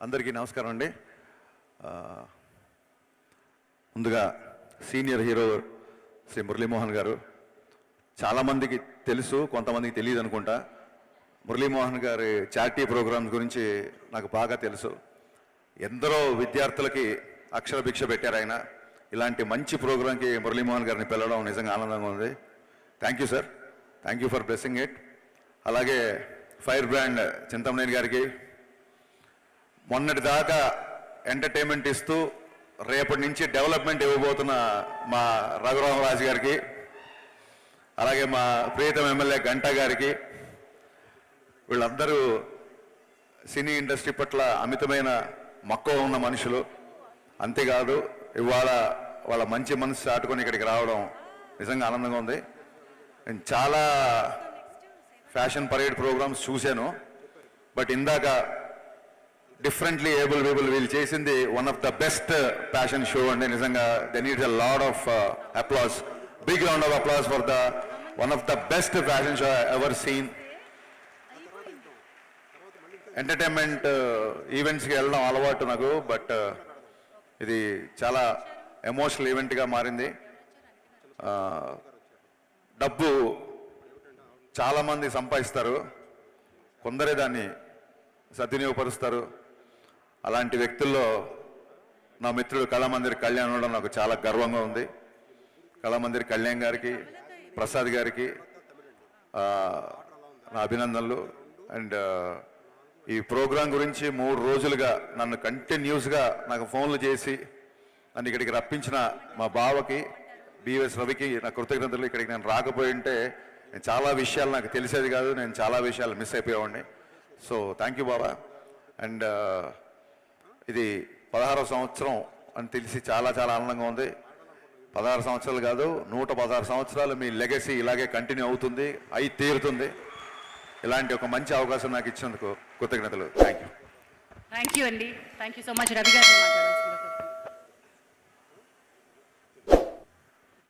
అందరికీ నమస్కారం అండి. ముందుగా సీనియర్ హీరో శ్రీ మురళీమోహన్ గారు, చాలామందికి తెలుసు, కొంతమందికి తెలియదు అనుకుంటా. మురళీమోహన్ గారి చారిటీ ప్రోగ్రామ్స్ గురించి నాకు బాగా తెలుసు. ఎందరో విద్యార్థులకి అక్షర భిక్ష పెట్టారు ఆయన. ఇలాంటి మంచి ప్రోగ్రాంకి మురళీమోహన్ గారిని పిలవడం నిజంగా ఆనందంగా ఉంది. Thank you sir, thank you for blessing it. అలాగే ఫైర్ బ్రాండ్ చింతమనేని గారికి మొన్నటి దాకా ఎంటర్టైన్మెంట్ ఇస్తూ రేపటి నుంచి డెవలప్మెంట్ ఇవ్వబోతున్న మా రఘురామరాజు గారికి, అలాగే మా ప్రియతమ ఎమ్మెల్యే గంటా గారికి, వీళ్ళందరూ సినీ ఇండస్ట్రీ పట్ల అమితమైన మక్కువ ఉన్న మనుషులు. అంతేకాదు ఇవాళ వాళ్ళ మంచి మనసు చాటుకొని ఇక్కడికి రావడం నిజంగా ఆనందంగా ఉంది. నేను చాలా ఫ్యాషన్ పరేడ్ ప్రోగ్రామ్స్ చూశాను, బట్ ఇందాక డిఫరెంట్లీ ఏబుల్ పీపుల్ వీళ్ళు చేసింది one of the best fashion show అండి. నిజంగా they needs a lot of applause, big round of applause for the one of the best fashion show ever seen. Entertainment ఈవెంట్స్కి వెళ్ళడం అలవాటు నాకు, but ఇది చాలా ఎమోషనల్ ఈవెంట్గా మారింది. డబ్బు చాలామంది సంపాదిస్తారు, కొందరే దాన్ని సద్వినియోగపరుస్తారు. అలాంటి వ్యక్తుల్లో నా మిత్రుడు కళామందిర్ కళ్యాణ్ ఉండడం నాకు చాలా గర్వంగా ఉంది. కళామందిర్ కళ్యాణ్ గారికి, ప్రసాద్ గారికి నా అభినందనలు. అండ్ ఈ ప్రోగ్రాం గురించి 3 రోజులుగా నన్ను కంటిన్యూస్గా నాకు ఫోన్లు చేసి నన్ను ఇక్కడికి రప్పించిన మా బావకి, బిఎస్ రవికి నా కృతజ్ఞతలు. ఇక్కడికి నేను రాకపోయి ఉంటే చాలా విషయాలు నాకు తెలిసేది కాదు, నేను చాలా విషయాలు మిస్ అయిపోయేవాడిని. సో థ్యాంక్ యూ బాబా. అండ్ ఇది 16వ సంవత్సరం అని తెలిసి చాలా చాలా ఆనందంగా ఉంది. 16 సంవత్సరాలు కాదు, 116 సంవత్సరాలు మీ లెగసీ ఇలాగే కంటిన్యూ అవుతుంది, అయి తీరుతుంది. ఇలాంటి ఒక మంచి అవకాశం నాకు ఇచ్చినందుకు కృతజ్ఞతలు. Thank you. థ్యాంక్ యూ అండి. Thank you so much. Ravi గారు మాట్లాడారు.